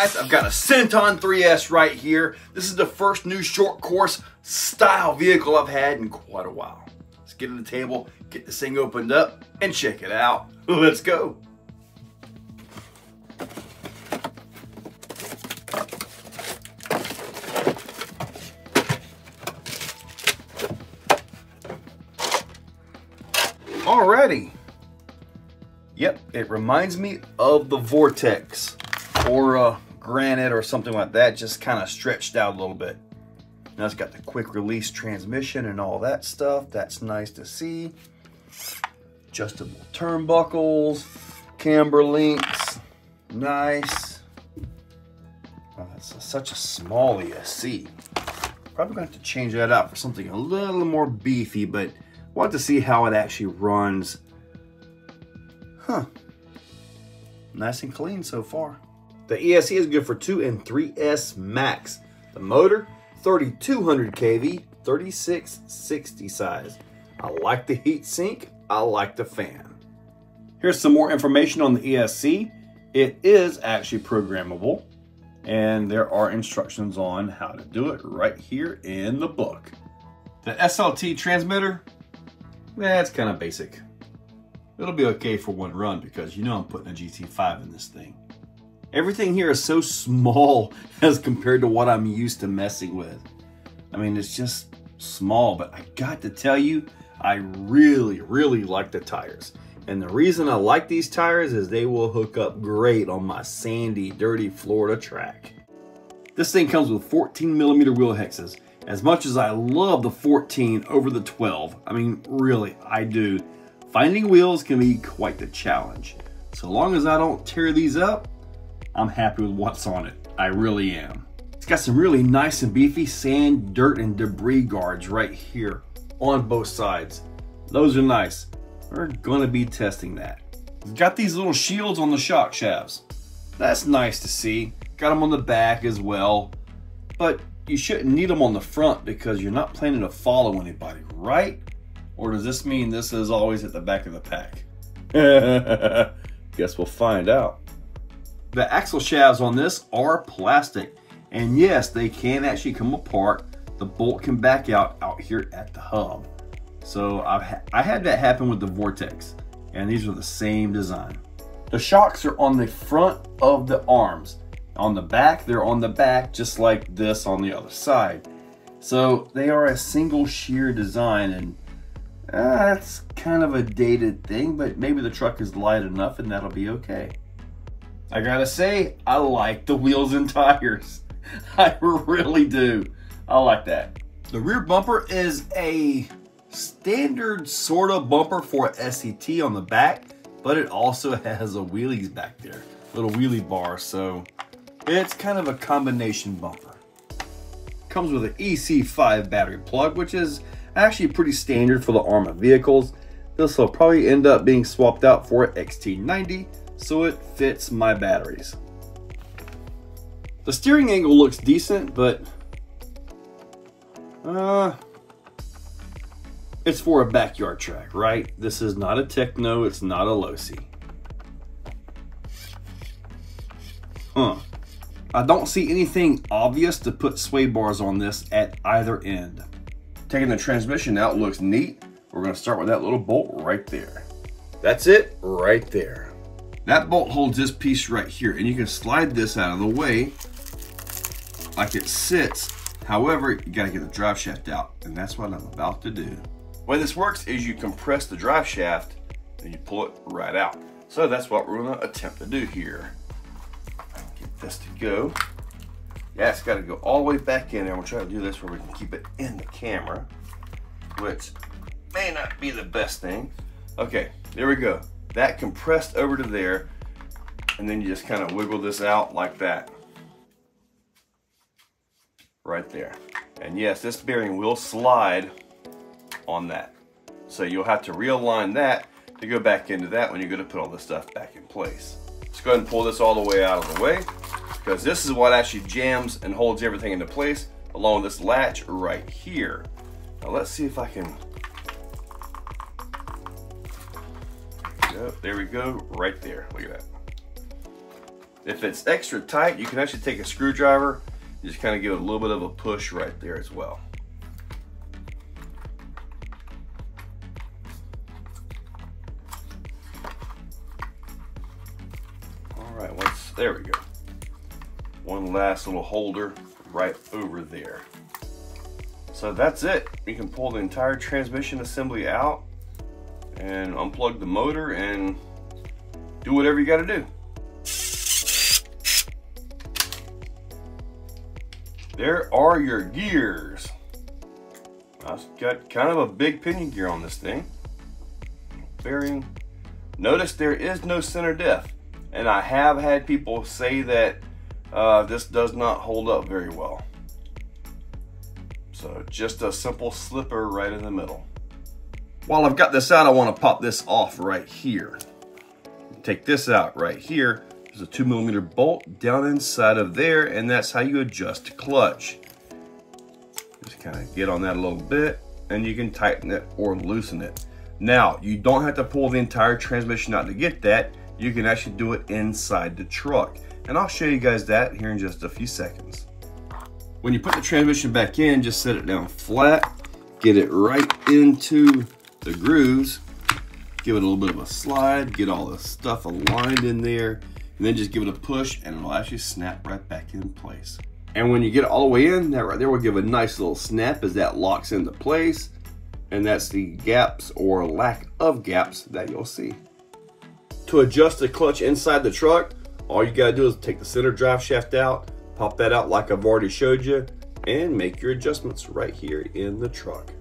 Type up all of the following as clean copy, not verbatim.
guys, I've got a Senton 3S right here. This is the first new short course style vehicle I've had in quite a while. Let's get to the table, get this thing opened up, and check it out. Let's go. Alrighty. Yep, it reminds me of the Vortex or Granite or something like that, just kind of stretched out a little bit. Now it's got the quick release transmission and all that stuff. That's nice to see. Adjustable turnbuckles, camber links, nice. Oh, that's such a small ESC. Probably going to have to change that out for something a little more beefy, but we'll have to see how it actually runs. Huh. Nice and clean so far. The ESC is good for 2 and 3S max. The motor, 3200 kV, 3660 size. I like the heat sink. I like the fan. Here's some more information on the ESC. It is actually programmable, and there are instructions on how to do it right here in the book. The SLT transmitter, it's kind of basic. It'll be okay for one run because you know I'm putting a GT5 in this thing. Everything here is so small as compared to what I'm used to messing with. I mean, it's just small, but I got to tell you, I really, really like the tires. And the reason I like these tires is they will hook up great on my sandy, dirty Florida track. This thing comes with 14mm wheel hexes. As much as I love the 14 over the 12, I mean, really, I do. Finding wheels can be quite the challenge. So long as I don't tear these up, I'm happy with what's on it. I really am. It's got some really nice and beefy sand, dirt, and debris guards right here on both sides. Those are nice. We're gonna be testing that. It's got these little shields on the shock shafts. That's nice to see. Got them on the back as well. But you shouldn't need them on the front because you're not planning to follow anybody, right? Or does this mean this is always at the back of the pack? Guess we'll find out. The axle shafts on this are plastic. And yes, they can actually come apart. The bolt can back out here at the hub. So I had that happen with the Vortex. And these are the same design. The shocks are on the front of the arms. On the back, they're on the back just like this on the other side. So they are a single shear design, and that's kind of a dated thing, but maybe the truck is light enough and that'll be okay. I gotta say, I like the wheels and tires. I really do. I like that. The rear bumper is a standard sort of bumper for SET on the back, but it also has a wheelies back there, little wheelie bar, so it's kind of a combination bumper. Comes with an EC5 battery plug, which is actually pretty standard for the Arrma vehicles. This will probably end up being swapped out for an XT90, so it fits my batteries. The steering angle looks decent, but it's for a backyard track, right? This is not a Techno, it's not a Losi. I don't see anything obvious to put sway bars on this at either end. Taking the transmission out looks neat. We're gonna start with that little bolt right there. That's it right there. That bolt holds this piece right here, and you can slide this out of the way like it sits. However, you gotta get the drive shaft out, and that's what I'm about to do. The way this works is you compress the drive shaft and you pull it right out. So that's what we're gonna attempt to do here. Get this to go. Yeah, it's gotta go all the way back in there. We'll try to do this where we can keep it in the camera, which may not be the best thing. Okay, there we go. That compressed over to there, and then you just kind of wiggle this out like that. Right there. And yes, this bearing will slide on that. So you'll have to realign that to go back into that when you're going to put all this stuff back in place. Let's go ahead and pull this all the way out of the way, because this is what actually jams and holds everything into place along with this latch right here. Now let's see if I can. There we go, right there. Look at that. If it's extra tight, you can actually take a screwdriver, just kind of give it a little bit of a push right there as well. All right, there we go. One last little holder right over there. So that's it. You can pull the entire transmission assembly out and unplug the motor and do whatever you got to do. There are your gears. I've got kind of a big pinion gear on this thing. Bearing. Notice there is no center depth, and I have had people say that this does not hold up very well. So just a simple slipper right in the middle. While I've got this out, I want to pop this off right here. Take this out right here. There's a 2mm bolt down inside of there, and that's how you adjust the clutch. Just kind of get on that a little bit, and you can tighten it or loosen it. Now, you don't have to pull the entire transmission out to get that. You can actually do it inside the truck. And I'll show you guys that here in just a few seconds. When you put the transmission back in, just set it down flat, get it right into the grooves, give it a little bit of a slide, get all the stuff aligned in there, and then just give it a push and it'll actually snap right back in place. And when you get it all the way in, that right there will give a nice little snap as that locks into place. And that's the gaps or lack of gaps that you'll see. To adjust the clutch inside the truck, all you gotta do is take the center drive shaft out, pop that out like I've already showed you, and make your adjustments right here in the truck.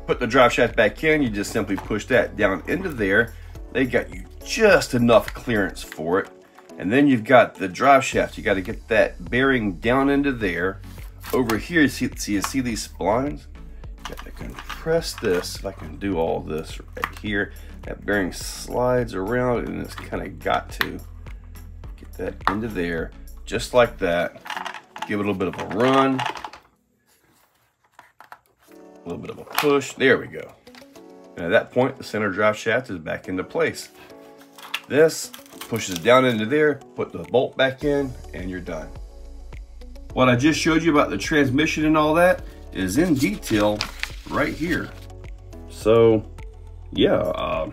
Put the drive shaft back in, you just simply push that down into there. They got you just enough clearance for it. And then you've got the drive shaft. You gotta get that bearing down into there. Over here, you see these splines? You got to compress this, if I can do all this right here. That bearing slides around and it's kind of got to get that into there, just like that. Give it a little bit of a run, a little bit of a push. There we go. And at that point, the center drive shaft is back into place. This pushes down into there, put the bolt back in, and you're done. What I just showed you about the transmission and all that is in detail right here. So yeah,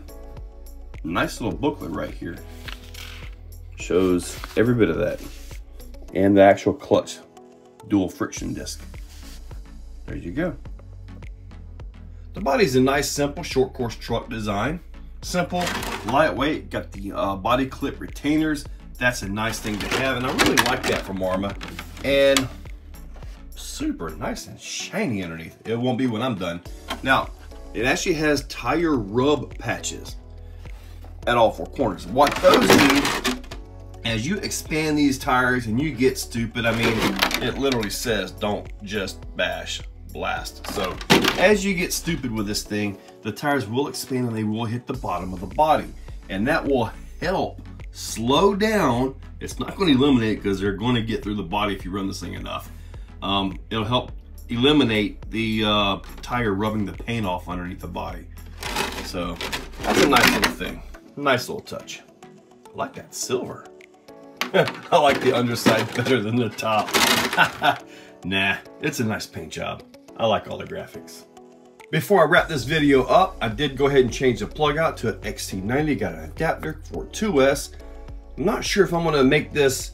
nice little booklet right here. Shows every bit of that. And the actual clutch dual friction disc. There you go. The body's a nice, simple, short course truck design. Simple, lightweight, got the body clip retainers. That's a nice thing to have, and I really like that from Arrma. And super nice and shiny underneath. It won't be when I'm done. Now, it actually has tire rub patches at all four corners. What those mean, as you expand these tires and you get stupid, I mean, it literally says, don't just bash, blast. So as you get stupid with this thing, the tires will expand and they will hit the bottom of the body. And that will help slow down. It's not going to eliminate it because they're going to get through the body if you run this thing enough. It'll help eliminate the tire rubbing the paint off underneath the body. So that's a nice little thing. Nice little touch. I like that silver. I like the underside better than the top. Nah, it's a nice paint job. I like all the graphics. Before I wrap this video up, I did go ahead and change the plug out to an XT90. Got an adapter for 2S. I'm not sure if I'm gonna make this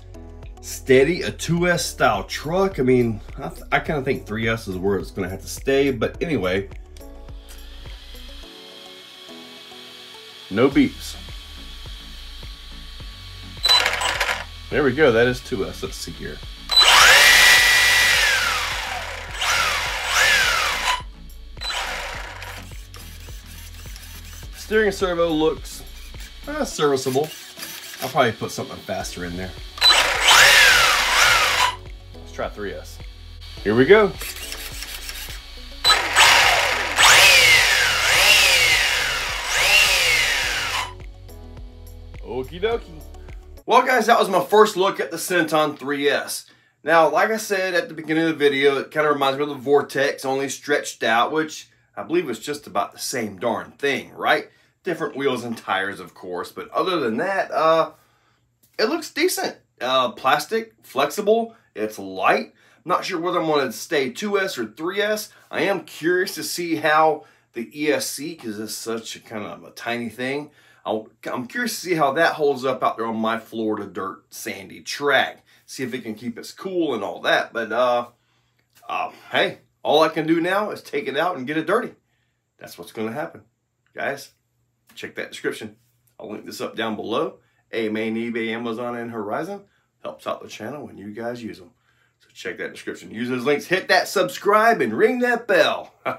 steady, a 2S style truck. I mean, I kind of think 3S is where it's gonna have to stay, but anyway. No beeps. There we go, that is 2S. Let's see here. Steering servo looks serviceable. I'll probably put something faster in there. Let's try 3S. Here we go. Okie dokie. Well guys, that was my first look at the Senton 3S. Now, like I said at the beginning of the video, it kind of reminds me of the Vortex, only stretched out, which I believe it's just about the same darn thing, right? Different wheels and tires, of course, but other than that, it looks decent. plastic, flexible, it's light. I'm not sure whether I'm going to stay 2S or 3S. I am curious to see how the ESC, because it's such a kind of a tiny thing, I'm curious to see how that holds up out there on my Florida dirt sandy track. See if it can keep us cool and all that. But hey, all I can do now is take it out and get it dirty. That's what's going to happen. Guys, check that description. I'll link this up down below. Main eBay, Amazon, and Horizon. Helps out the channel when you guys use them. So check that description. Use those links. Hit that subscribe and ring that bell. You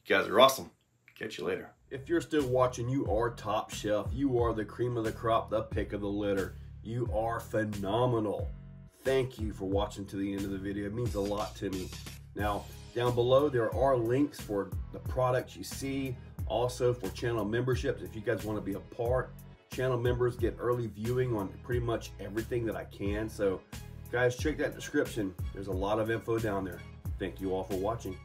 guys are awesome. Catch you later. If you're still watching, you are top shelf. You are the cream of the crop, the pick of the litter. You are phenomenal. Thank you for watching to the end of the video. It means a lot to me. Now, down below, there are links for the products you see. Also for channel memberships, if you guys want to be a part. Channel members get early viewing on pretty much everything that I can. So guys, check that description. There's a lot of info down there. Thank you all for watching.